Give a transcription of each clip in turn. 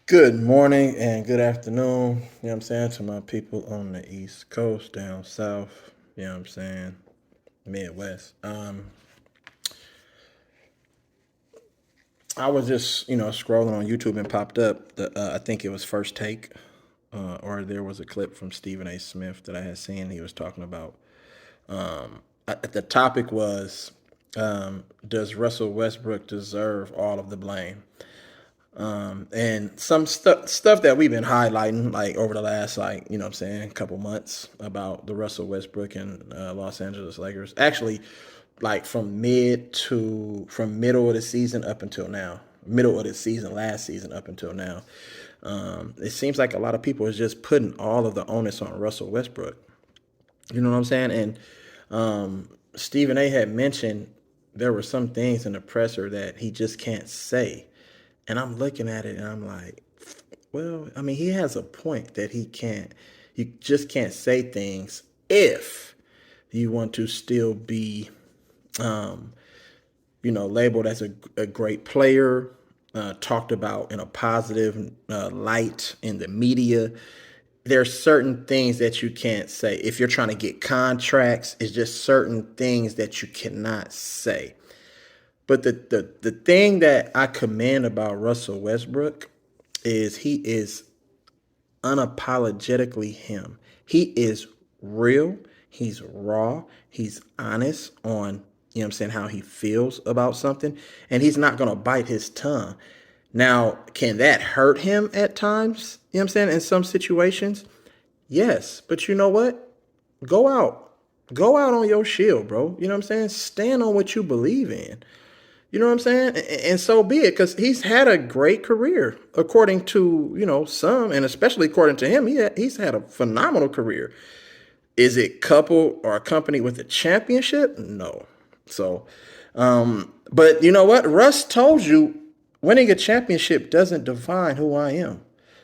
Good morning and good afternoon. You know what I'm saying? To my people on the East Coast, down south, you know what I'm saying? Midwest. I was just, scrolling on YouTube and popped up I think it was First Take, or there was a clip from Stephen A. Smith that I had seen. He was talking about the topic was, does Russell Westbrook deserve all of the blame? And some stuff that we've been highlighting like over the last you know what I'm saying couple months about the Russell Westbrook and Los Angeles Lakers. Actually, like from middle of the season up until now, middle of the season last season up until now. It seems like a lot of people is just putting all of the onus on Russell Westbrook. You know what I'm saying? And Stephen A had mentioned there were some things in the presser that he just can't say. And I'm looking at it and I'm like, well, I mean, he has a point that you just can't say things if you want to still be, um, labeled as a great player, talked about in a positive light in the media. There's certain things that you can't say. If you're trying to get contracts, it's just certain things that you cannot say. But the thing that I commend about Russell Westbrook is he is unapologetically him. He is real. He's raw. He's honest on, you know what I'm saying, how he feels about something. And he's not going to bite his tongue. Now, can that hurt him at times? You know what I'm saying? In some situations? Yes. But you know what? Go out. Go out on your shield, bro. You know what I'm saying? Stand on what you believe in. You know what I'm saying? And so be it, because he's had a great career, according to, some, and especially according to him, he's had a phenomenal career. Is it coupled or accompanied with a championship? No. So, but you know what? Russ told you winning a championship doesn't define who I am.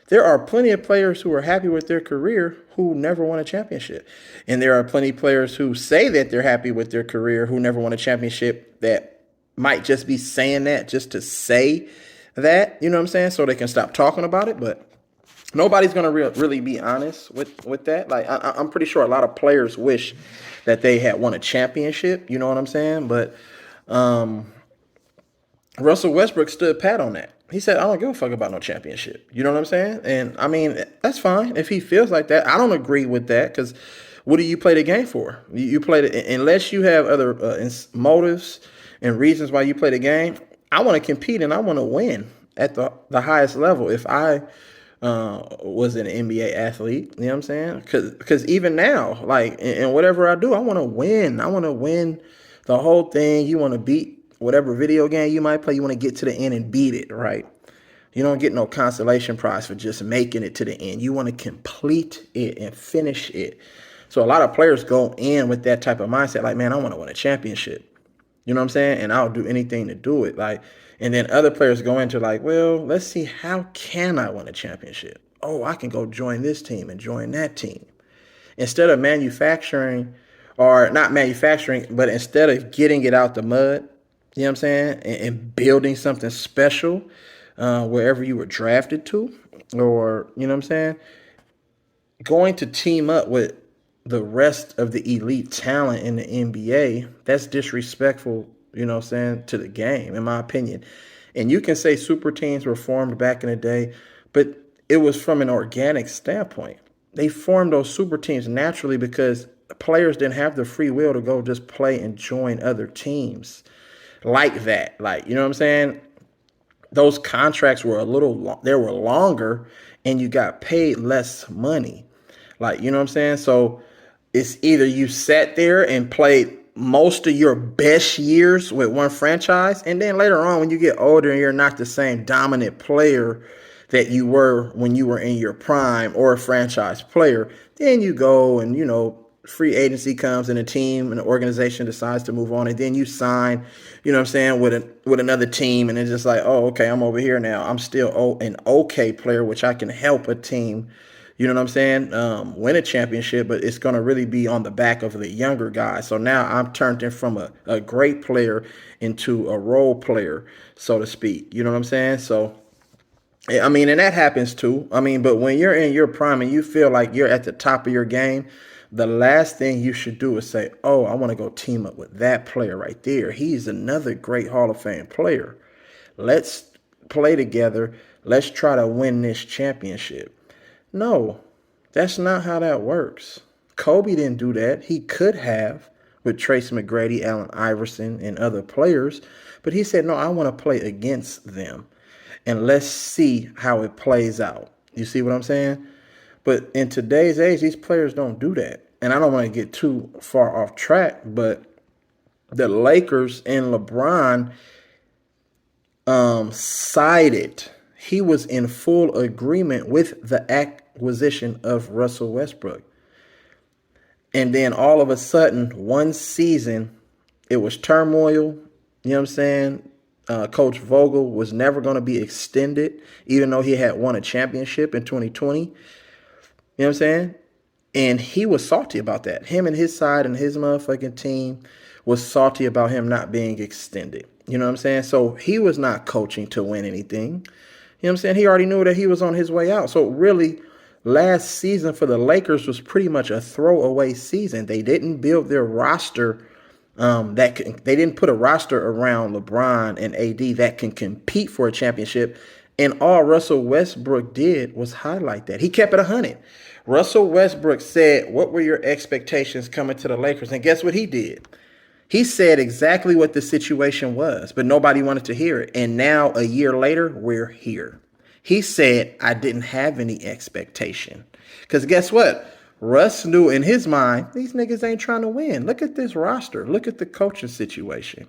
There are plenty of players who are happy with their career who never won a championship. And there are plenty of players who say that they're happy with their career who never won a championship that might just be saying that just to say that, you know what I'm saying? So they can stop talking about it. But nobody's going to really be honest with that. Like, I'm pretty sure a lot of players wish that they had won a championship. You know what I'm saying? But Russell Westbrook stood pat on that. He said, I don't give a fuck about no championship. You know what I'm saying? And I mean, that's fine if he feels like that. I don't agree with that because what do you play the game for? You play it unless you have other motives and reasons why you play the game. I want to compete and I want to win at the highest level. If I was an NBA athlete, you know what I'm saying? Because even now, like in whatever I do, I want to win. I want to win the whole thing. You want to beat whatever video game you might play. You want to get to the end and beat it, right? You don't get no consolation prize for just making it to the end. You want to complete it and finish it. So a lot of players go in with that type of mindset, like, man, I want to win a championship. You know what I'm saying? And I'll do anything to do it. Like, and then other players go into like, well, let's see, how can I win a championship? Oh, I can go join this team and join that team. Instead of manufacturing, or not manufacturing, but instead of getting it out the mud, you know what I'm saying, and building something special wherever you were drafted to, or, you know what I'm saying, going to team up with the rest of the elite talent in the NBA, that's disrespectful, you know what I'm saying, to the game, in my opinion. And you can say super teams were formed back in the day, but it was from an organic standpoint. They formed those super teams naturally because players didn't have the free will to go just play and join other teams like that. Like, you know what I'm saying? Those contracts were they were longer and you got paid less money. Like, you know what I'm saying? So it's either you sat there and played most of your best years with one franchise, and then later on when you get older and you're not the same dominant player that you were when you were in your prime or a franchise player, then you go and, free agency comes and a team and an organization decides to move on, and then you sign, you know what I'm saying, with another team, and it's just like, oh, okay, I'm over here now. I'm still an okay player, which I can help a team, you know what I'm saying, win a championship, but it's going to really be on the back of the younger guys. So now I'm turned in from a great player into a role player, so to speak. You know what I'm saying? So I mean, and that happens too. I mean, but when you're in your prime and you feel like you're at the top of your game, the last thing you should do is say, "Oh, I want to go team up with that player right there. He's another great Hall of Fame player. Let's play together. Let's try to win this championship." No, that's not how that works. Kobe didn't do that. He could have with Tracy McGrady, Allen Iverson, and other players, but he said, "No, I want to play against them, and let's see how it plays out." You see what I'm saying? But in today's age, these players don't do that. And I don't want to get too far off track, but the Lakers and LeBron sided. He was in full agreement with the acquisition of Russell Westbrook. And then all of a sudden, one season, it was turmoil. You know what I'm saying? Coach Vogel was never going to be extended, even though he had won a championship in 2020. You know what I'm saying? And he was salty about that. Him and his side and his motherfucking team was salty about him not being extended. You know what I'm saying? So he was not coaching to win anything. You know what I'm saying? He already knew that he was on his way out. So really, last season for the Lakers was pretty much a throwaway season. They didn't build their roster. They didn't put a roster around LeBron and AD that can compete for a championship. And all Russell Westbrook did was highlight that. He kept it 100. Russell Westbrook said, "What were your expectations coming to the Lakers?" And guess what he did? He said exactly what the situation was, but nobody wanted to hear it. And now, a year later, we're here. He said, "I didn't have any expectation." Because guess what? Russ knew in his mind, these niggas ain't trying to win. Look at this roster. Look at the coaching situation.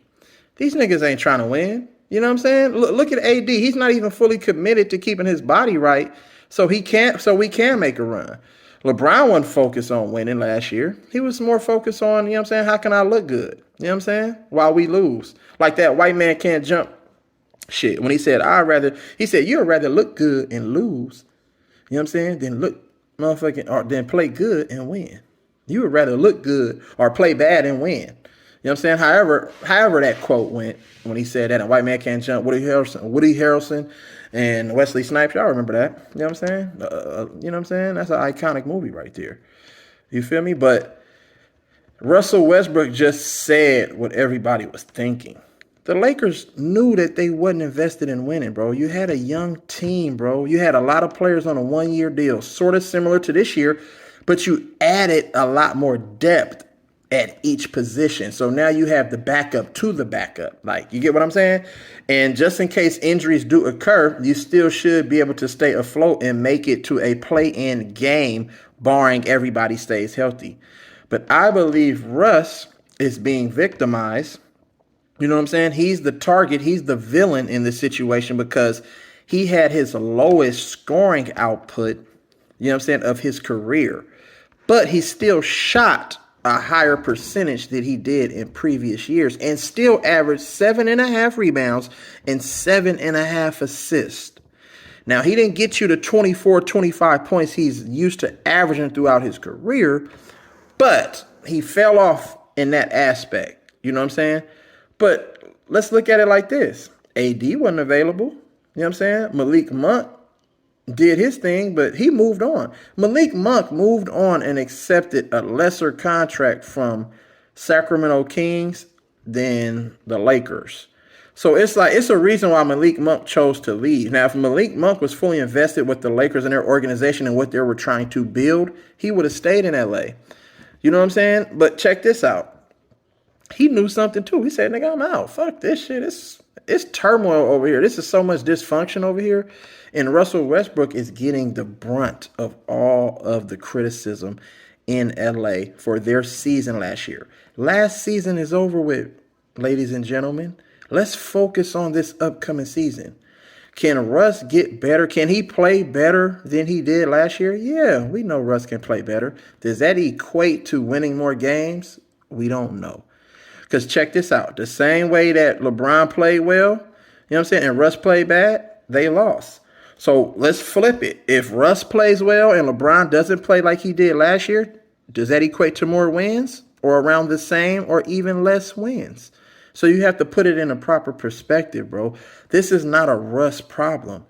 These niggas ain't trying to win. You know what I'm saying? Look at AD. He's not even fully committed to keeping his body right, so we can make a run. LeBron wasn't focused on winning last year. He was more focused on, you know what I'm saying, how can I look good? You know what I'm saying? While we lose. Like that white man can't jump shit. When he said, you'd rather look good and lose, you know what I'm saying, than look motherfucking, or than play good and win. You would rather look good or play bad and win. You know what I'm saying? However that quote went when he said that, a white man can't jump. Woody Harrelson and Wesley Snipes, y'all remember that? You know what I'm saying? You know what I'm saying? That's an iconic movie right there. You feel me? But Russell Westbrook just said what everybody was thinking. The Lakers knew that they wasn't invested in winning, bro. You had a young team, bro. You had a lot of players on a one-year deal, sort of similar to this year, but you added a lot more depth at each position. So now you have the backup to the backup. Like, you get what I'm saying? And just in case injuries do occur, you still should be able to stay afloat and make it to a play-in game, barring everybody stays healthy. But I believe Russ is being victimized. You know what I'm saying? He's the target. He's the villain in this situation because he had his lowest scoring output, you know what I'm saying, of his career. But he still shot a higher percentage than he did in previous years and still averaged 7.5 rebounds and 7.5 assists. Now, he didn't get you to 24, 25 points he's used to averaging throughout his career, but he fell off in that aspect. You know what I'm saying? But let's look at it like this. AD wasn't available. You know what I'm saying? Malik Monk did his thing, but he moved on. Malik Monk moved on and accepted a lesser contract from Sacramento Kings than the Lakers. So it's a reason why Malik Monk chose to leave. Now, if Malik Monk was fully invested with the Lakers and their organization and what they were trying to build, he would have stayed in LA. You know what I'm saying? But check this out. He knew something too. He said, "Nigga, I'm out. Fuck this shit. It's turmoil over here. This is so much dysfunction over here." And Russell Westbrook is getting the brunt of all of the criticism in LA for their season last year. Last season is over with, ladies and gentlemen. Let's focus on this upcoming season. Can Russ get better? Can he play better than he did last year? Yeah, we know Russ can play better. Does that equate to winning more games? We don't know. Because check this out. The same way that LeBron played well, you know what I'm saying, and Russ played bad, they lost. So let's flip it. If Russ plays well and LeBron doesn't play like he did last year, does that equate to more wins or around the same or even less wins? So you have to put it in a proper perspective, bro. This is not a Russ problem.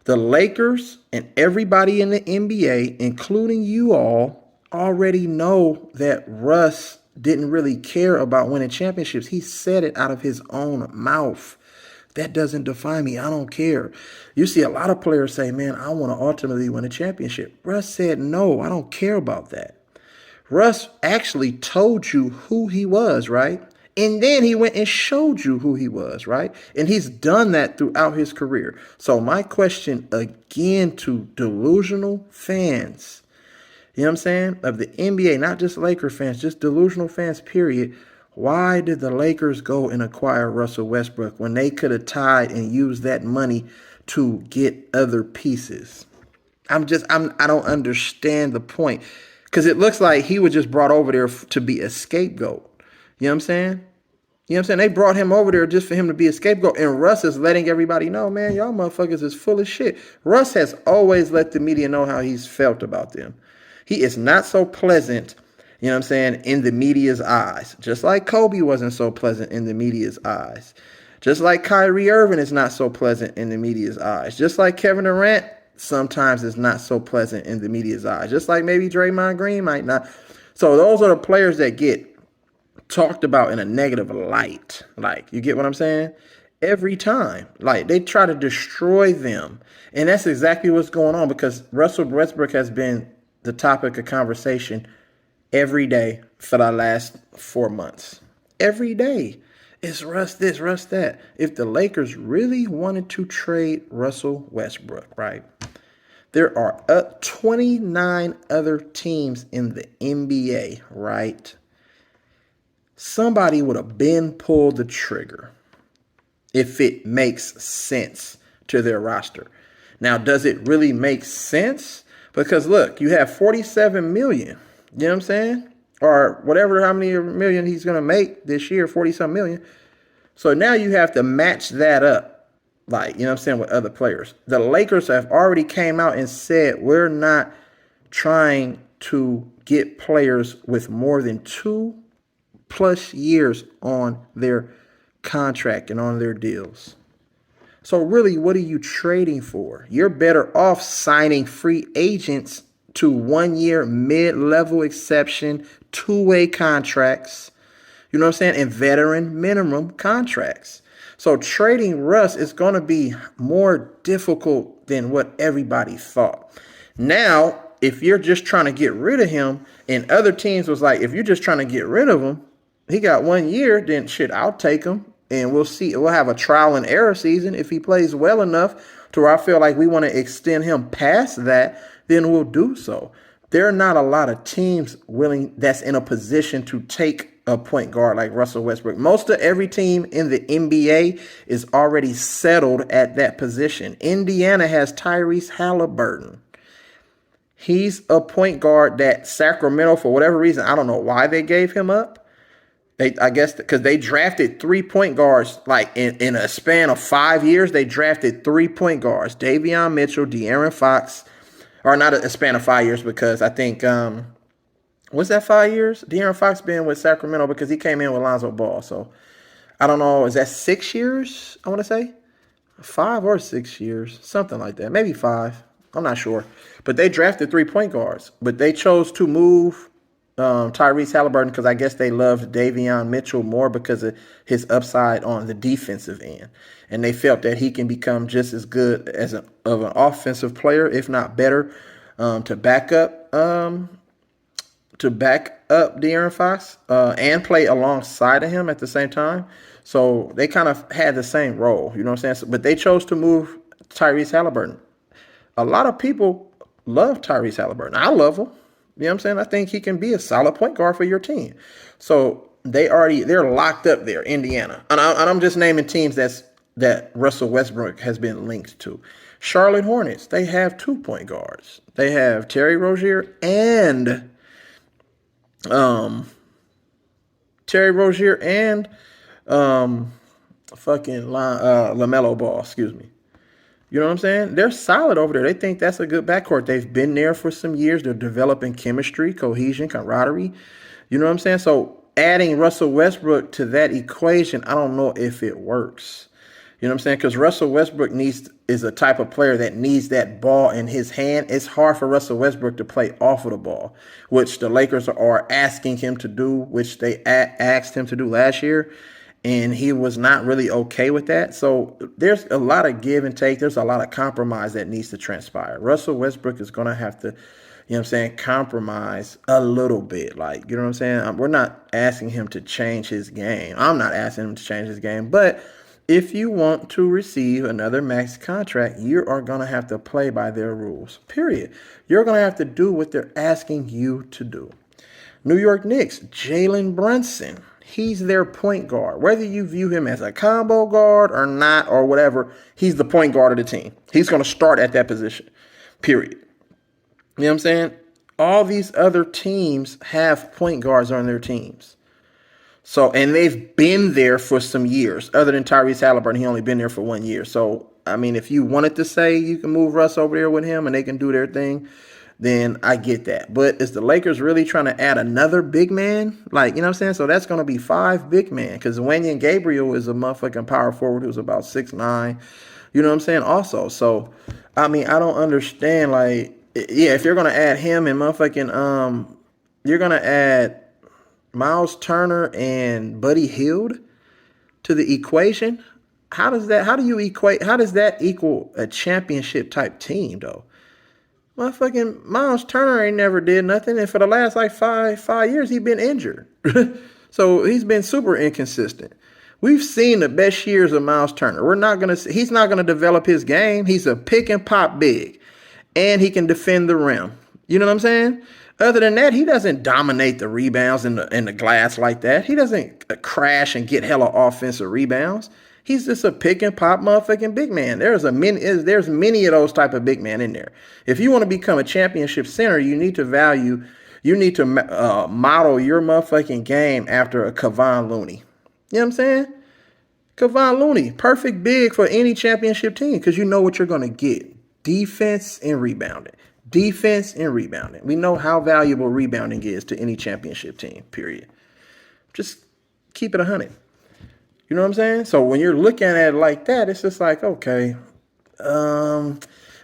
The Lakers and everybody in the NBA, including you all, already know that Russ didn't really care about winning championships. He said it out of his own mouth. That doesn't define me. I don't care. You see a lot of players say, man, I want to ultimately win a championship. Russ said, no, I don't care about that. Russ actually told you who he was, right? And then he went and showed you who he was, right? And he's done that throughout his career. So my question again to delusional fans, you know what I'm saying, of the NBA, not just Laker fans, just delusional fans, period. Why did the Lakers go and acquire Russell Westbrook when they could have tied and used that money to get other pieces? I don't understand the point, because it looks like he was just brought over there to be a scapegoat. You know what I'm saying? You know what I'm saying? They brought him over there just for him to be a scapegoat. And Russ is letting everybody know, man, y'all motherfuckers is full of shit. Russ has always let the media know how he's felt about them. He is not so pleasant, you know what I'm saying, in the media's eyes. Just like Kobe wasn't so pleasant in the media's eyes. Just like Kyrie Irving is not so pleasant in the media's eyes. Just like Kevin Durant sometimes is not so pleasant in the media's eyes. Just like maybe Draymond Green might not. So those are the players that get talked about in a negative light. Like, you get what I'm saying? Every time. Like, they try to destroy them. And that's exactly what's going on, because Russell Westbrook has been the topic of conversation every day for the last 4 months. Every day. It's Russ this, Russ that. If the Lakers really wanted to trade Russell Westbrook, right? There are 29 other teams in the NBA, right? Somebody would have been pulled the trigger if it makes sense to their roster. Now, does it really make sense? Because look, you have 47 million. You know what I'm saying? Or whatever, how many million he's going to make this year, 40-some million. So now you have to match that up, like, you know what I'm saying, with other players. The Lakers have already came out and said, we're not trying to get players with more than 2+ years on their contract and on their deals. So really, what are you trading for? You're better off signing free agents to 1-year mid-level exception, 2-way contracts, you know what I'm saying, and veteran minimum contracts. So trading Russ is going to be more difficult than what everybody thought. Now, if you're just trying to get rid of him, and other teams was like, if you're just trying to get rid of him, he got 1 year, then shit, I'll take him. And we'll see. We'll have a trial and error season. If he plays well enough to where I feel like we want to extend him past that, then we'll do so. There are not a lot of teams that's in a position to take a point guard like Russell Westbrook. Most of every team in the NBA is already settled at that position. Indiana has Tyrese Halliburton. He's a point guard that Sacramento, for whatever reason, I don't know why they gave him up. I guess because they drafted 3 point guards, like in a span of 5 years, they drafted 3 point guards, Davion Mitchell, De'Aaron Fox, or not a span of 5 years, because I think, was that 5 years? De'Aaron Fox been with Sacramento because he came in with Lonzo Ball. So I don't know. Is that 6 years? I want to say 5 or 6 years, something like that. Maybe 5. I'm not sure. But they drafted 3 point guards, but they chose to move Tyrese Halliburton because I guess they loved Davion Mitchell more because of his upside on the defensive end. And they felt that he can become just as good as an offensive player, if not better, to back up De'Aaron Fox and play alongside of him at the same time. So they kind of had the same role, you know what I'm saying? But they chose to move Tyrese Halliburton. A lot of people love Tyrese Halliburton. I love him. You know what I'm saying? I think he can be a solid point guard for your team. So they're locked up there, Indiana. And I'm just naming teams that Russell Westbrook has been linked to. Charlotte Hornets, they have 2 point guards. They have Terry Rozier and LaMelo Ball, excuse me. You know what I'm saying? They're solid over there. They think that's a good backcourt. They've been there for some years. They're developing chemistry, cohesion, camaraderie. You know what I'm saying? So adding Russell Westbrook to that equation, I don't know if it works. You know what I'm saying? Because Russell Westbrook is a type of player that needs that ball in his hand. It's hard for Russell Westbrook to play off of the ball, which the Lakers are asking him to do, which they asked him to do last year, and he was not really okay with that. So there's a lot of give and take. There's a lot of compromise that needs to transpire. Russell Westbrook is going to have to, you know what I'm saying, compromise a little bit. Like, you know what I'm saying? We're not asking him to change his game. I'm not asking him to change his game. But if you want to receive another max contract, you are going to have to play by their rules, period. You're going to have to do what they're asking you to do. New York Knicks, Jalen Brunson. He's their point guard. Whether you view him as a combo guard or not or whatever, he's the point guard of the team. He's going to start at that position, period. You know what I'm saying? All these other teams have point guards on their teams. So, and they've been there for some years. Other than Tyrese Halliburton, he only been there for 1 year. So, I mean, if you wanted to say you can move Russ over there with him and they can do their thing, then I get that. But is the Lakers really trying to add another big man? Like, you know what I'm saying? So that's going to be 5 big men because Wenyan Gabriel is a motherfucking power forward who's about 6'9". You know what I'm saying? Also, so, I mean, I don't understand. Like, yeah, if you're going to add him and motherfucking, you're going to add Miles Turner and Buddy Hield to the equation. How does that equal a championship type team though? Motherfucking Miles Turner ain't never did nothing, and for the last like five years he been injured. So he's been super inconsistent. We've seen the best years of Miles Turner. He's not gonna develop his game. He's a pick and pop big, and he can defend the rim. You know what I'm saying? Other than that, he doesn't dominate the rebounds in the glass like that. He doesn't crash and get hella offensive rebounds. He's just a pick and pop motherfucking big man. There's many of those type of big men in there. If you want to become a championship center, you need to model your motherfucking game after a Kevon Looney. You know what I'm saying? Kevon Looney, perfect big for any championship team because you know what you're going to get. Defense and rebounding. Defense and rebounding. We know how valuable rebounding is to any championship team, period. Just keep it 100. You know what I'm saying? So when you're looking at it like that, it's just like, okay,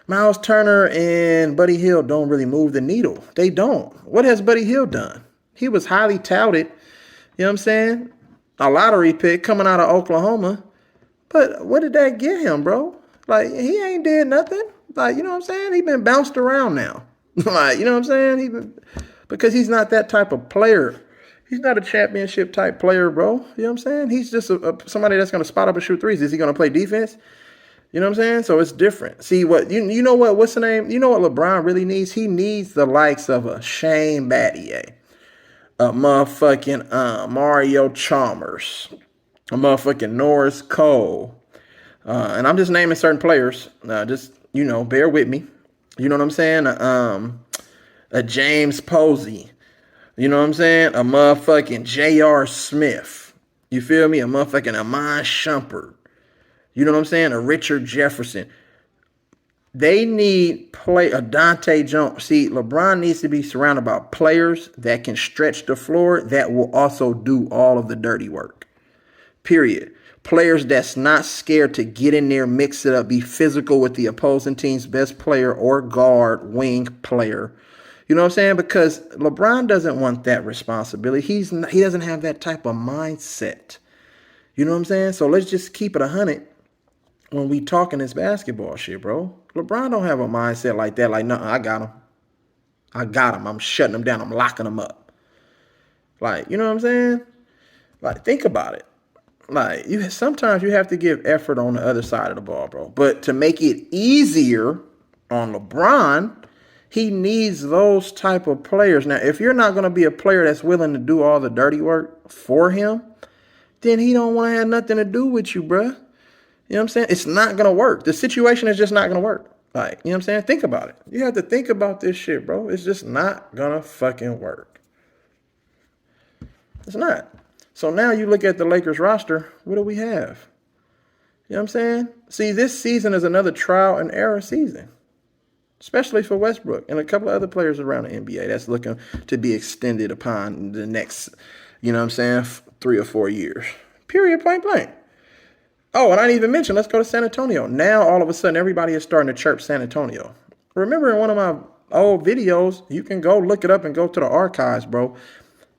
Miles Turner and Buddy Hield don't really move the needle. They don't. What has Buddy Hield done? He was highly touted, you know what I'm saying? A lottery pick coming out of Oklahoma. But what did that get him, bro? Like, he ain't did nothing. Like, you know what I'm saying? He been bounced around now. Like, you know what I'm saying? Because he's not that type of player. He's not a championship type player, bro. You know what I'm saying? He's just somebody that's going to spot up and shoot threes. Is he going to play defense? You know what I'm saying? So it's different. See what you know what? What's the name? You know what LeBron really needs? He needs the likes of a Shane Battier, a motherfucking Mario Chalmers, a motherfucking Norris Cole, and I'm just naming certain players. Just bear with me. You know what I'm saying? A James Posey. You know what I'm saying? A motherfucking J.R. Smith. You feel me? A motherfucking Amon Shumpert. You know what I'm saying? A Richard Jefferson. They need a Dante Jones. See, LeBron needs to be surrounded by players that can stretch the floor that will also do all of the dirty work. Period. Players that's not scared to get in there, mix it up, be physical with the opposing team's best player or guard, wing player. You know what I'm saying? Because LeBron doesn't want that responsibility. He doesn't have that type of mindset. You know what I'm saying? So let's just keep it 100 when we talking this basketball shit, bro. LeBron don't have a mindset like that. Like, no, I got him. I'm shutting him down. I'm locking him up. Like, you know what I'm saying? Like, think about it. Like, sometimes you have to give effort on the other side of the ball, bro. But to make it easier on LeBron, he needs those type of players. Now, if you're not going to be a player that's willing to do all the dirty work for him, then he don't want to have nothing to do with you, bruh. You know what I'm saying? It's not going to work. The situation is just not going to work. Like, you know what I'm saying? Think about it. You have to think about this shit, bro. It's just not going to fucking work. It's not. So now you look at the Lakers roster, what do we have? You know what I'm saying? See, this season is another trial and error season, especially for Westbrook and a couple of other players around the NBA that's looking to be extended upon the next, you know what I'm saying, 3 or 4 years. Period, point blank. Oh, and I didn't even mention, let's go to San Antonio. Now, all of a sudden, everybody is starting to chirp San Antonio. Remember in one of my old videos, you can go look it up and go to the archives, bro.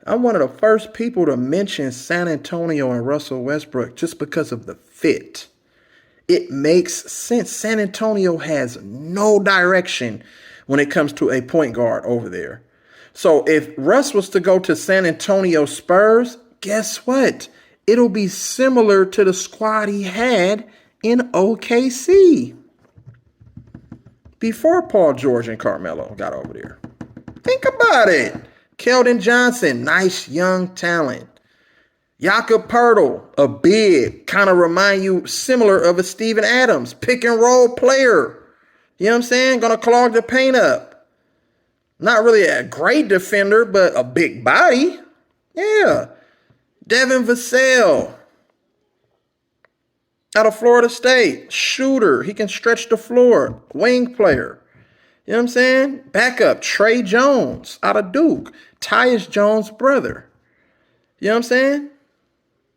I'm one of the first people to mention San Antonio and Russell Westbrook just because of the fit. It makes sense. San Antonio has no direction when it comes to a point guard over there. So if Russ was to go to San Antonio Spurs, guess what? It'll be similar to the squad he had in OKC before Paul George and Carmelo got over there. Think about it. Keldon Johnson, nice young talent. Jakob Poeltl, a big, kind of remind you similar of a Steven Adams, pick and roll player. You know what I'm saying? Gonna clog the paint up. Not really a great defender, but a big body. Yeah. Devin Vassell out of Florida State. Shooter. He can stretch the floor. Wing player. You know what I'm saying? Backup. Trey Jones out of Duke. Tyus Jones' brother. You know what I'm saying?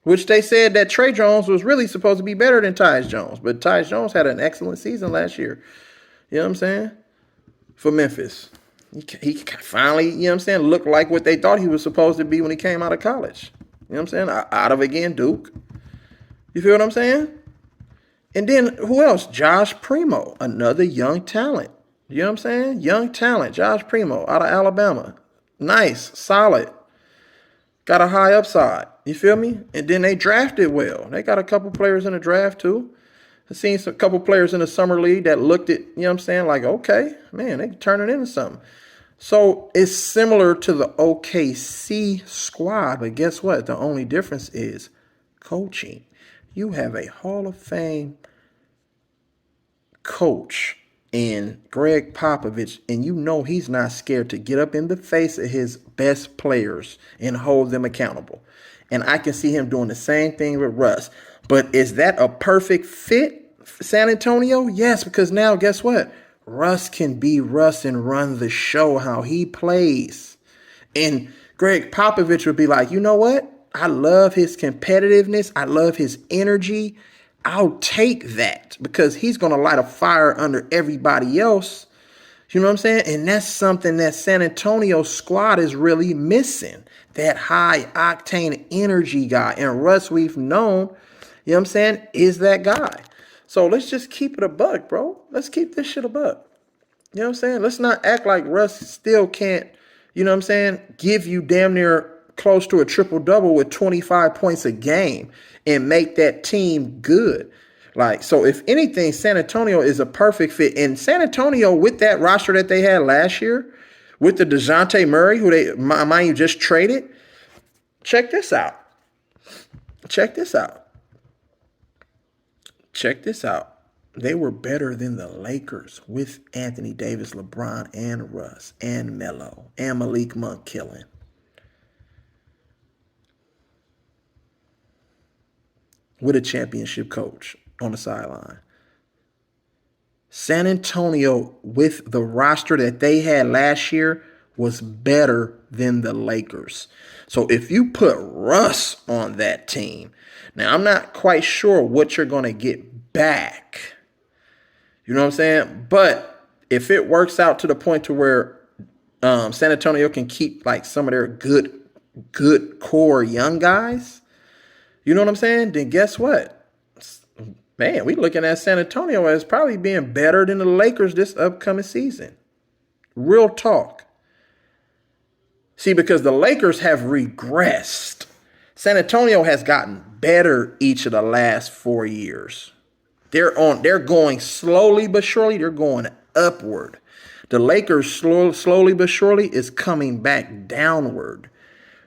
Which they said that Trey Jones was really supposed to be better than Tyus Jones. But Tyus Jones had an excellent season last year. You know what I'm saying? For Memphis. He finally, you know what I'm saying, looked like what they thought he was supposed to be when he came out of college. You know what I'm saying? Out of, again, Duke. You feel what I'm saying? And then who else? Josh Primo, another young talent. You know what I'm saying? Young talent. Josh Primo out of Alabama. Nice. Solid. Got a high upside. You feel me? And then they drafted well. They got a couple players in the draft too. I've seen a couple players in the summer league that looked at, you know what I'm saying, like, okay, man, they can turn it into something. So it's similar to the OKC squad, but guess what? The only difference is coaching. You have a Hall of Fame coach in Greg Popovich, and you know he's not scared to get up in the face of his best players and hold them accountable. And I can see him doing the same thing with Russ. But is that a perfect fit for San Antonio? Yes, because now guess what? Russ can be Russ and run the show how he plays. And Greg Popovich would be like, you know what? I love his competitiveness. I love his energy. I'll take that because he's going to light a fire under everybody else. You know what I'm saying? And that's something that San Antonio squad is really missing. That high octane energy guy. And Russ, we've known, you know what I'm saying, is that guy. So let's just keep it a buck, bro. Let's keep this shit a buck. You know what I'm saying? Let's not act like Russ still can't, you know what I'm saying, give you damn near close to a triple-double with 25 points a game and make that team good. Like, so if anything, San Antonio is a perfect fit. And San Antonio, with that roster that they had last year, with the DeJounte Murray, who they, mind you, just traded, check this out. Check this out. Check this out. They were better than the Lakers with Anthony Davis, LeBron, and Russ, and Melo, and Malik Monk killing. With a championship coach on the sideline. San Antonio, with the roster that they had last year, was better than the Lakers. So if you put Russ on that team, now I'm not quite sure what you're going to get back. You know what I'm saying? But if it works out to the point to where San Antonio can keep like some of their good core young guys, you know what I'm saying? Then guess what? Man, we looking at San Antonio as probably being better than the Lakers this upcoming season. Real talk. See, because the Lakers have regressed. San Antonio has gotten better each of the last 4 years. They're going slowly but surely, they're going upward. The Lakers slowly but surely is coming back downward.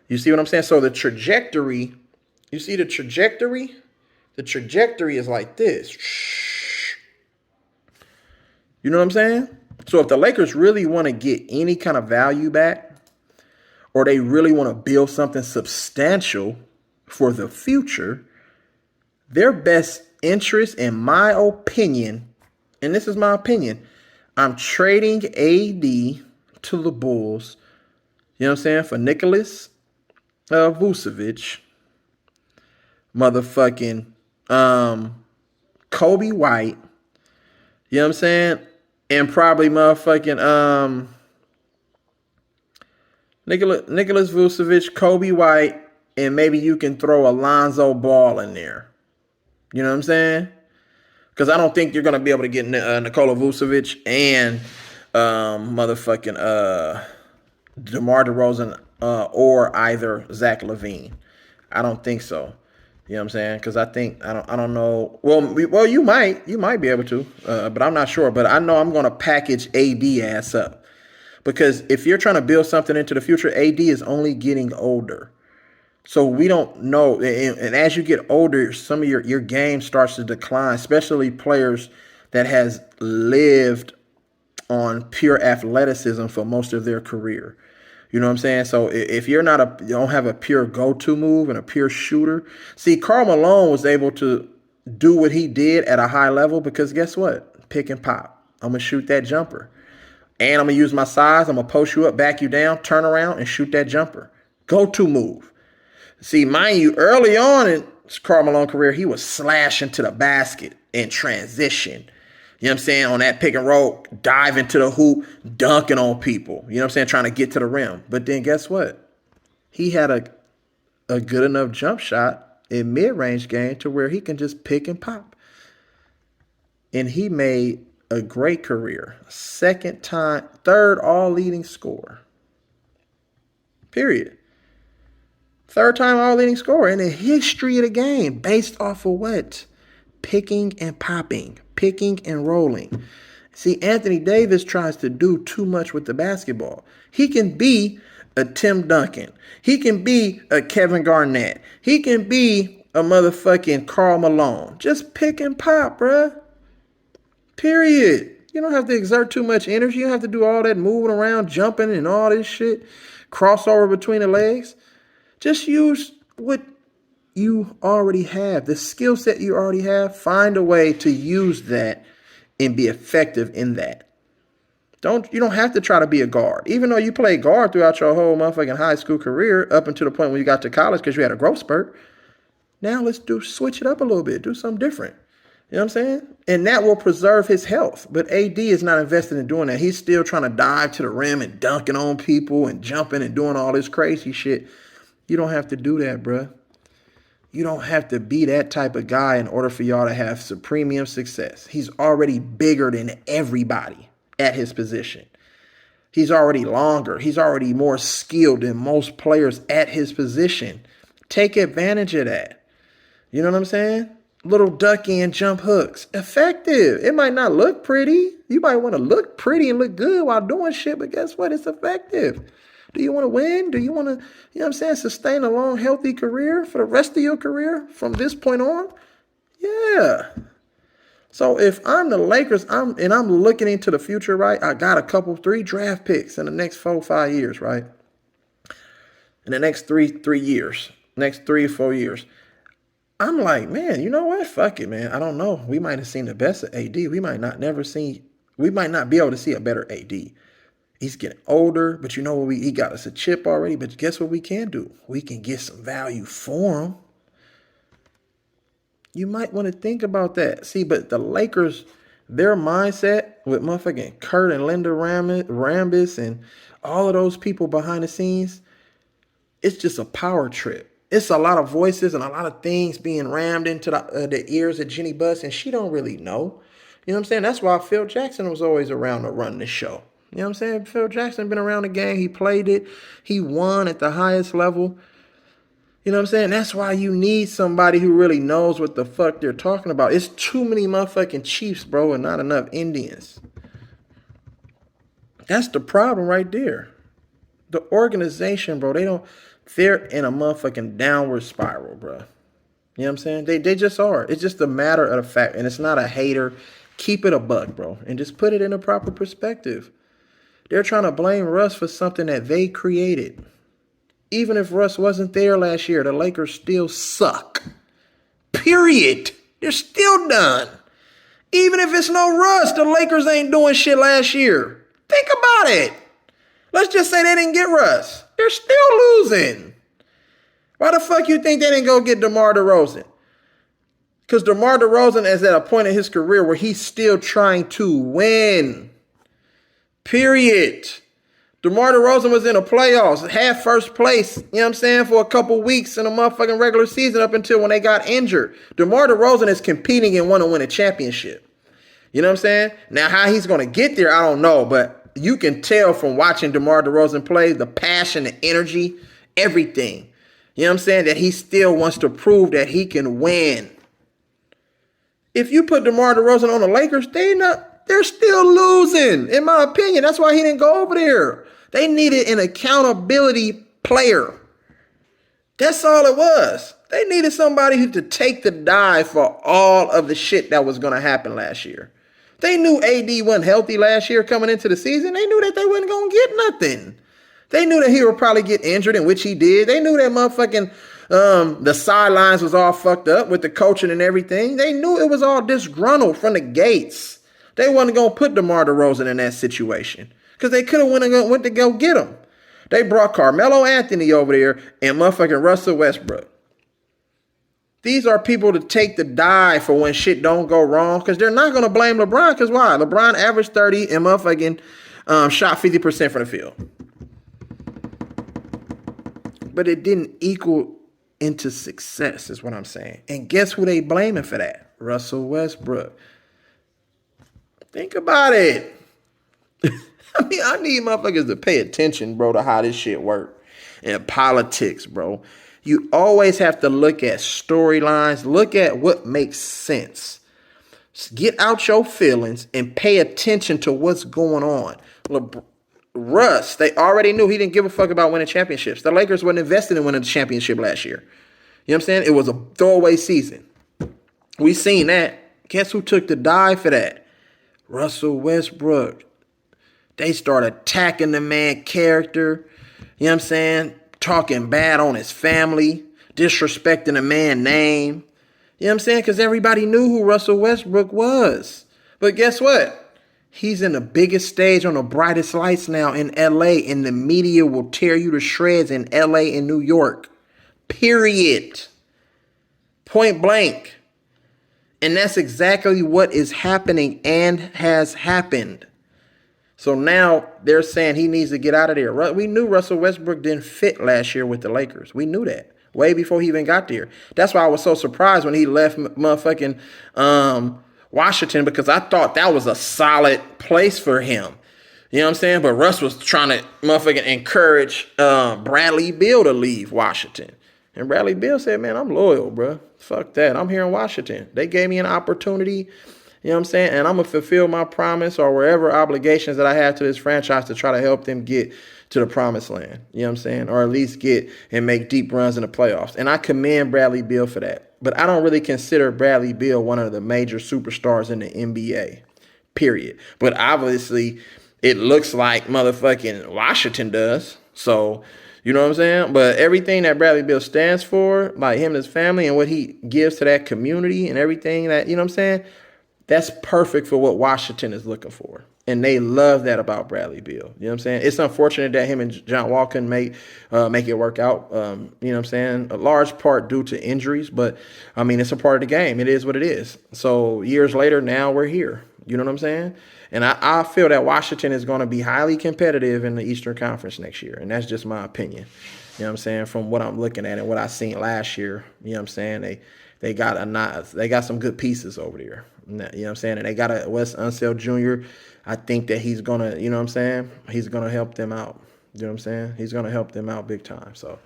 You see what I'm saying? So the trajectory, you see the trajectory? The trajectory is like this. You know what I'm saying? So if the Lakers really want to get any kind of value back, or they really want to build something substantial for the future, their best interest, in my opinion, and this is my opinion, I'm trading AD to the Bulls, you know what I'm saying, for Nicholas Vucevic, motherfucking Kobe White, you know what I'm saying? And probably motherfucking Nicholas Vucevic, Kobe White, and maybe you can throw Alonzo Ball in there. You know what I'm saying? Because I don't think you're gonna be able to get Nikola Vucevic and motherfucking DeMar DeRozan or either Zach LaVine. I don't think so. You know what I'm saying? Because I don't know. Well, you might be able to, but I'm not sure. But I know I'm gonna package AD ass up because if you're trying to build something into the future, AD is only getting older. So we don't know. And as you get older, some of your game starts to decline, especially players that has lived on pure athleticism for most of their career. You know what I'm saying? So if you're not you don't have a pure go-to move and a pure shooter. See, Karl Malone was able to do what he did at a high level because guess what? Pick and pop. I'm going to shoot that jumper. And I'm going to use my size. I'm going to post you up, back you down, turn around, and shoot that jumper. Go-to move. See, mind you, early on in Karl Malone's career, he was slashing to the basket in transition. You know what I'm saying? On that pick and roll, diving to the hoop, dunking on people. You know what I'm saying? Trying to get to the rim. But then guess what? He had a good enough jump shot in mid-range game to where he can just pick and pop. And he made a great career. Third all leading scorer. Period. Third time all leading scorer in the history of the game based off of what? Picking and popping, picking and rolling. See, Anthony Davis tries to do too much with the basketball. He can be a Tim Duncan. He can be a Kevin Garnett. He can be a motherfucking Karl Malone. Just pick and pop, bruh. Period. You don't have to exert too much energy. You don't have to do all that moving around, jumping and all this shit. Crossover between the legs. Just use what you already have, the skill set you already have. Find a way to use that and be effective in that. You don't have to try to be a guard. Even though you played guard throughout your whole motherfucking high school career up until the point when you got to college because you had a growth spurt. Now let's switch it up a little bit. Do something different. You know what I'm saying? And that will preserve his health. But AD is not invested in doing that. He's still trying to dive to the rim and dunking on people and jumping and doing all this crazy shit. You don't have to do that, bruh. You don't have to be that type of guy in order for y'all to have supreme success. He's already bigger than everybody at his position. He's already longer. He's already more skilled than most players at his position. Take advantage of that. You know what I'm saying? Little ducky and jump hooks. Effective. It might not look pretty. You might want to look pretty and look good while doing shit, but guess what? It's effective. Do you want to win? Do you want to, you know what I'm saying, sustain a long, healthy career for the rest of your career from this point on? Yeah. So if I'm the Lakers, I'm looking into the future, right? I got 3 draft picks in the next 4-5 years, right? In the next three years, next 3 or 4 years. I'm like, man, you know what? Fuck it, man. I don't know. We might have seen the best of AD. We might not be able to see a better AD. He's getting older, but you know what? He got us a chip already. But guess what we can do? We can get some value for him. You might want to think about that. See, but the Lakers, their mindset with motherfucking Kurt and Linda Rambis and all of those people behind the scenes, it's just a power trip. It's a lot of voices and a lot of things being rammed into the ears of Jenny Buss, and she don't really know. You know what I'm saying? That's why Phil Jackson was always around to run the show. You know what I'm saying? Phil Jackson been around the game. He played it. He won at the highest level. You know what I'm saying? That's why you need somebody who really knows what the fuck they're talking about. It's too many motherfucking Chiefs, bro, and not enough Indians. That's the problem right there. The organization, bro, they're in a motherfucking downward spiral, bro. You know what I'm saying? They just are. It's just a matter of the fact, and it's not a hater. Keep it a buck, bro, and just put it in a proper perspective. They're trying to blame Russ for something that they created. Even if Russ wasn't there last year, the Lakers still suck. Period. They're still done. Even if it's no Russ, the Lakers ain't doing shit last year. Think about it. Let's just say they didn't get Russ. They're still losing. Why the fuck you think they didn't go get DeMar DeRozan? Because DeMar DeRozan is at a point in his career where he's still trying to win. Period. DeMar DeRozan was in the playoffs, had first place, you know what I'm saying, for a couple weeks in a motherfucking regular season up until when they got injured. DeMar DeRozan is competing and want to win a championship. You know what I'm saying? Now, how he's going to get there, I don't know, but you can tell from watching DeMar DeRozan play, the passion, the energy, everything. You know what I'm saying? That he still wants to prove that he can win. If you put DeMar DeRozan on the Lakers, they're still losing, in my opinion. That's why he didn't go over there. They needed an accountability player. That's all it was. They needed somebody who to take the dive for all of the shit that was going to happen last year. They knew AD wasn't healthy last year coming into the season. They knew that they wasn't going to get nothing. They knew that he would probably get injured, in which he did. They knew that motherfucking the sidelines was all fucked up with the coaching and everything. They knew it was all disgruntled from the gates. They wasn't going to put DeMar DeRozan in that situation because they could have went to go get him. They brought Carmelo Anthony over there and motherfucking Russell Westbrook. These are people to take the dive for when shit don't go wrong because they're not going to blame LeBron because why? LeBron averaged 30 and motherfucking shot 50% from the field. But it didn't equal into success is what I'm saying. And guess who they blaming for that? Russell Westbrook. Think about it. I need motherfuckers to pay attention, bro, to how this shit work. And politics, bro. You always have to look at storylines. Look at what makes sense. Get out your feelings and pay attention to what's going on. Russ, they already knew he didn't give a fuck about winning championships. The Lakers weren't invested in winning the championship last year. You know what I'm saying? It was a throwaway season. We seen that. Guess who took the dive for that? Russell Westbrook. They start attacking the man character. You know what I'm saying? Talking bad on his family. Disrespecting the man's name. You know what I'm saying? Because everybody knew who Russell Westbrook was. But guess what? He's in the biggest stage on the brightest lights now in LA, and the media will tear you to shreds in LA and New York. Period. Point blank. And that's exactly what is happening and has happened. So now they're saying he needs to get out of there. We knew Russell Westbrook didn't fit last year with the Lakers. We knew that way before he even got there. That's why I was so surprised when he left motherfucking Washington, because I thought that was a solid place for him. You know what I'm saying? But Russ was trying to motherfucking encourage Bradley Beal to leave Washington. And Bradley Beal said, man, I'm loyal, bro. Fuck that. I'm here in Washington. They gave me an opportunity, you know what I'm saying? And I'm going to fulfill my promise or wherever obligations that I have to this franchise to try to help them get to the promised land. You know what I'm saying? Or at least get and make deep runs in the playoffs. And I commend Bradley Beal for that. But I don't really consider Bradley Beal one of the major superstars in the NBA, period. But obviously, it looks like motherfucking Washington does. So, you know what I'm saying? But everything that Bradley Beal stands for, like him and his family and what he gives to that community and everything that, you know what I'm saying? That's perfect for what Washington is looking for. And they love that about Bradley Beal. You know what I'm saying? It's unfortunate that him and John Wall couldn't make it work out. You know what I'm saying? A large part due to injuries. But, I mean, it's a part of the game. It is what it is. So years later, now we're here. You know what I'm saying? And I feel that Washington is going to be highly competitive in the Eastern Conference next year. And that's just my opinion. You know what I'm saying? From what I'm looking at and what I seen last year, you know what I'm saying? They got some good pieces over there. You know what I'm saying? And they got a Wes Unseld Jr. I think that he's going to, you know what I'm saying? He's going to help them out. You know what I'm saying? He's going to help them out big time. So,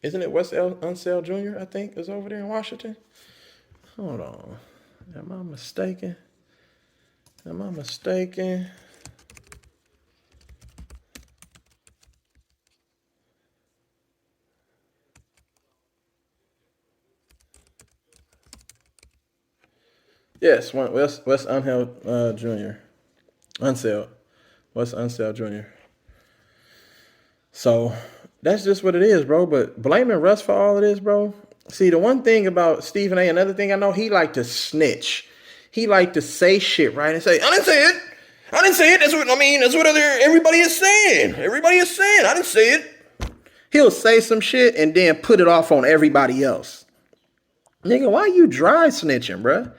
isn't it Wes Unseld Jr., I think, is over there in Washington? Hold on. Am I mistaken? Yes, Wes Unseld Jr. Wes Unseld Jr. So that's just what it is, bro. But blaming Russ for all of this, bro. See, the one thing about Stephen A., another thing I know, he like to snitch. He like to say shit, right? And say, I didn't say it. That's what everybody is saying. I didn't say it. He'll say some shit and then put it off on everybody else. Nigga, why you dry snitching, bruh?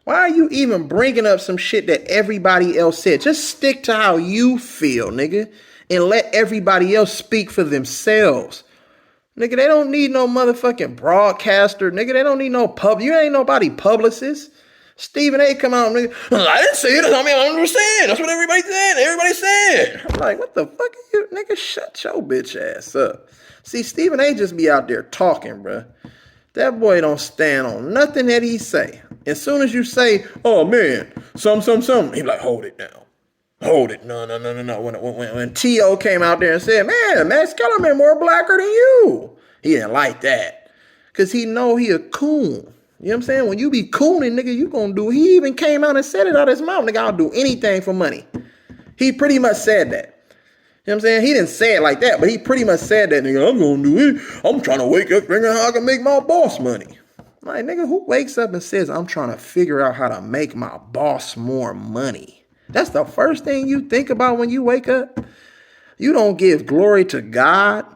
Why are you even bringing up some shit that everybody else said? Just stick to how you feel, nigga, and let everybody else speak for themselves. Nigga, they don't need no motherfucking broadcaster. Nigga, they don't need no pub. You ain't nobody publicist. Stephen A. come out, nigga. I didn't say it. I mean, I understand. That's what everybody said. Everybody said. I'm like, what the fuck are you, nigga? Shut your bitch ass up. See, Stephen A. just be out there talking, bruh. That boy don't stand on nothing that he say. As soon as you say, oh man, some, he be like, hold it down. Hold it. No. When T.O. came out there and said, man, Max Kellerman more blacker than you. He didn't like that. Because he know he a coon. You know what I'm saying? When you be cooning, nigga, you gonna do. He even came out and said it out his mouth. Nigga, I'll do anything for money. He pretty much said that. You know what I'm saying? He didn't say it like that, but he pretty much said that, nigga, I'm gonna do it. I'm trying to wake up thinking how I can make my boss money. Like, nigga, who wakes up and says, I'm trying to figure out how to make my boss more money? That's the first thing you think about when you wake up. You don't give glory to God,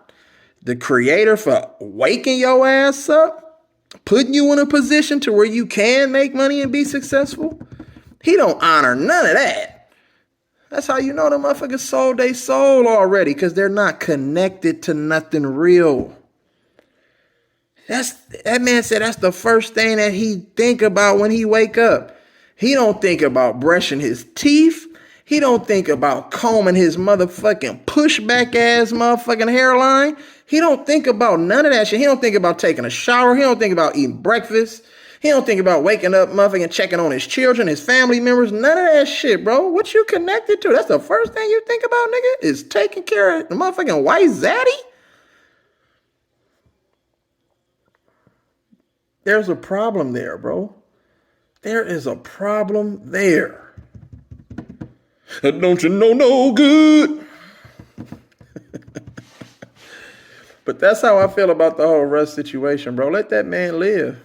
the creator, for waking your ass up, putting you in a position to where you can make money and be successful. He don't honor none of that. That's how you know the motherfuckers sold their soul already, because they're not connected to nothing real. That man said that's the first thing that he think about when he wake up. He don't think about brushing his teeth. He don't think about combing his motherfucking pushback ass motherfucking hairline. He don't think about none of that shit. He don't think about taking a shower. He don't think about eating breakfast. He don't think about waking up motherfucking checking on his children, his family members. None of that shit, bro. What you connected to? That's the first thing you think about, nigga, is taking care of the motherfucking white zaddy? There's a problem there, bro. There is a problem there. Don't you know no good? But that's how I feel about the whole Russ situation, bro. Let that man live.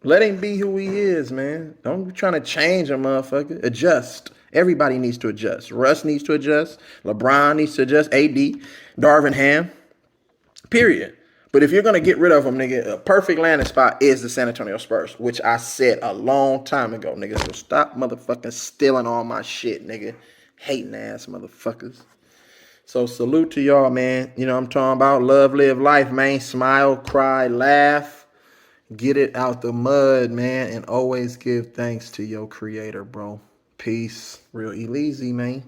Let him be who he is, man. Don't be trying to change a motherfucker. Adjust. Everybody needs to adjust. Russ needs to adjust. LeBron needs to adjust. AD, Darvin Ham. Period. But if you're going to get rid of them, nigga, a perfect landing spot is the San Antonio Spurs, which I said a long time ago, nigga. So stop motherfucking stealing all my shit, nigga. Hating ass motherfuckers. So salute to y'all, man. You know what I'm talking about? Love, live life, man. Smile, cry, laugh. Get it out the mud, man. And always give thanks to your creator, bro. Peace. Real E-Leezy, man.